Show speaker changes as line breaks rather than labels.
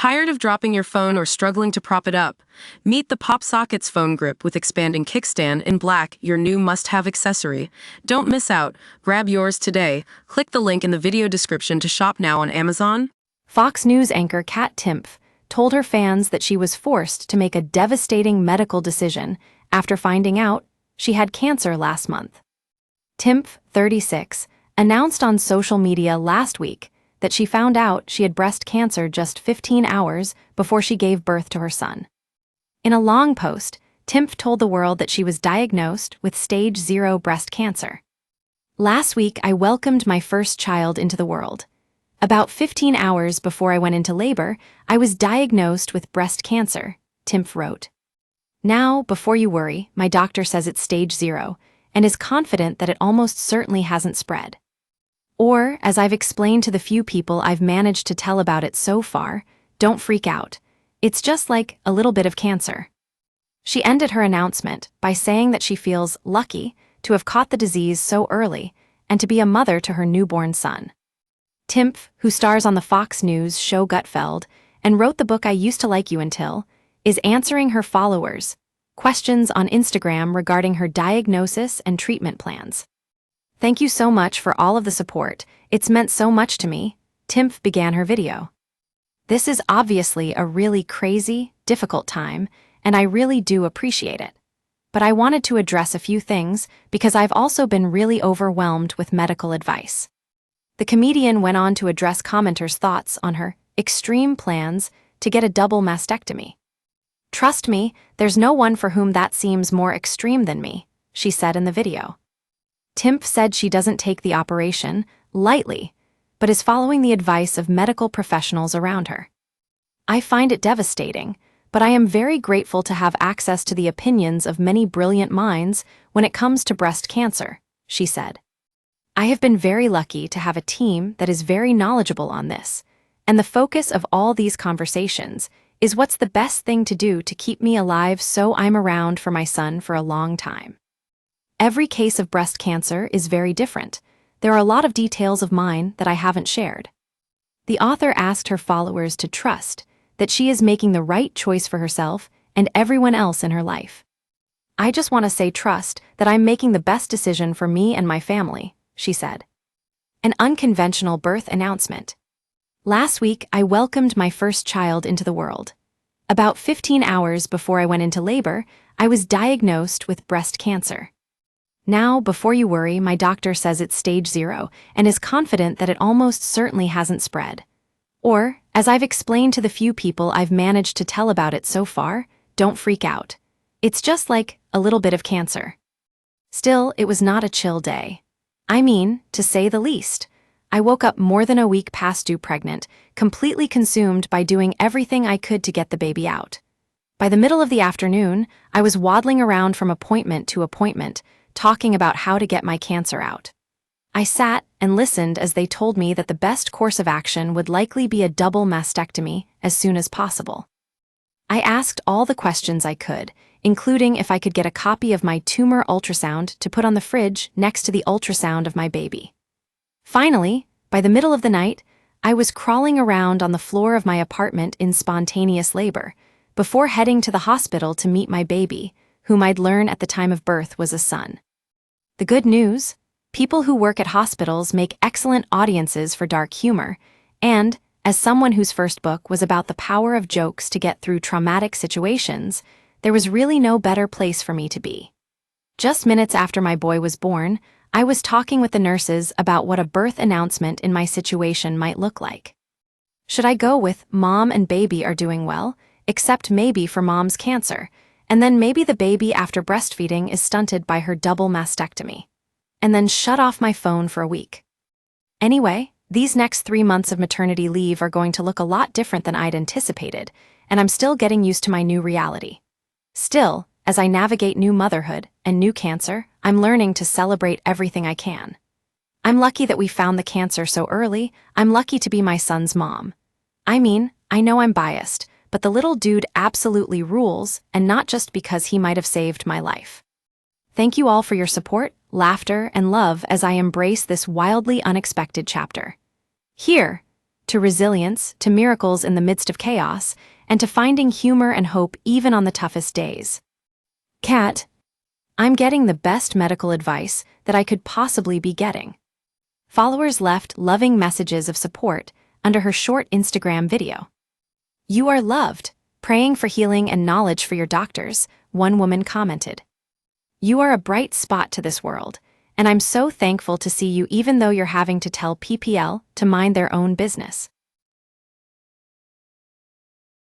Tired of dropping your phone or struggling to prop it up? Meet the PopSockets phone grip with expanding kickstand in black, your new must-have accessory. Don't miss out. Grab yours today. Click the link in the video description to shop now on Amazon.
Fox News anchor Timpf told her fans that she was forced to make a devastating medical decision after finding out she had cancer last month. Timpf, 36, announced on social media last week that she found out she had breast cancer just 15 hours before she gave birth to her son. In a long post, Timpf told the world that she was diagnosed with stage 0 breast cancer. "Last week, I welcomed my first child into the world. About 15 hours before I went into labor, I was diagnosed with breast cancer," Timpf wrote. "Now, before you worry, my doctor says it's stage 0 and is confident that it almost certainly hasn't spread. Or, as I've explained to the few people I've managed to tell about it so far, don't freak out. It's just like a little bit of cancer." She ended her announcement by saying that she feels lucky to have caught the disease so early and to be a mother to her newborn son. Timpf, who stars on the Fox News show Gutfeld and wrote the book I Used to Like You Until, is answering her followers' questions on Instagram regarding her diagnosis and treatment plans. "Thank you so much for all of the support. It's meant so much to me," Timpf began her video. "This is obviously a really crazy, difficult time, and I really do appreciate it. But I wanted to address a few things because I've also been really overwhelmed with medical advice." The comedian went on to address commenters' thoughts on her extreme plans to get a double mastectomy. "Trust me, there's no one for whom that seems more extreme than me," she said in the video. Timpf said she doesn't take the operation lightly, but is following the advice of medical professionals around her. "I find it devastating, but I am very grateful to have access to the opinions of many brilliant minds when it comes to breast cancer," she said. "I have been very lucky to have a team that is very knowledgeable on this, and the focus of all these conversations is what's the best thing to do to keep me alive so I'm around for my son for a long time. Every case of breast cancer is very different. There are a lot of details of mine that I haven't shared." The author asked her followers to trust that she is making the right choice for herself and everyone else in her life. "I just want to say trust that I'm making the best decision for me and my family," she said. An unconventional birth announcement. "Last week, I welcomed my first child into the world. About 15 hours before I went into labor, I was diagnosed with breast cancer. Now, before you worry, my doctor says it's stage 0 and is confident that it almost certainly hasn't spread. Or, as I've explained to the few people I've managed to tell about it so far, don't freak out. It's just like a little bit of cancer." Still, it was not a chill day. I mean, to say the least. I woke up more than a week past due pregnant, completely consumed by doing everything I could to get the baby out. By the middle of the afternoon, I was waddling around from appointment to appointment, talking about how to get my cancer out. I sat and listened as they told me that the best course of action would likely be a double mastectomy as soon as possible. I asked all the questions I could, including if I could get a copy of my tumor ultrasound to put on the fridge next to the ultrasound of my baby. Finally, by the middle of the night, I was crawling around on the floor of my apartment in spontaneous labor, before heading to the hospital to meet my baby, whom I'd learn at the time of birth was a son. The good news? People who work at hospitals make excellent audiences for dark humor, and, as someone whose first book was about the power of jokes to get through traumatic situations, there was really no better place for me to be. Just minutes after my boy was born, I was talking with the nurses about what a birth announcement in my situation might look like. Should I go with "Mom and baby are doing well, except maybe for mom's cancer, and then maybe the baby after breastfeeding is stunted by her double mastectomy," and then shut off my phone for a week? Anyway, these next 3 months of maternity leave are going to look a lot different than I'd anticipated, and I'm still getting used to my new reality. Still, as I navigate new motherhood and new cancer, I'm learning to celebrate everything I can. I'm lucky that we found the cancer so early. I'm lucky to be my son's mom. I mean, I know I'm biased, but the little dude absolutely rules, and not just because he might have saved my life. Thank you all for your support, laughter, and love as I embrace this wildly unexpected chapter. Here, to resilience, to miracles in the midst of chaos, and to finding humor and hope even on the toughest days. Kat, I'm getting the best medical advice that I could possibly be getting. Followers left loving messages of support under her short Instagram video. You are loved, praying for healing and knowledge for your doctors, one woman commented. You are a bright spot to this world, and I'm so thankful to see you even though you're having to tell PPL to mind their own business.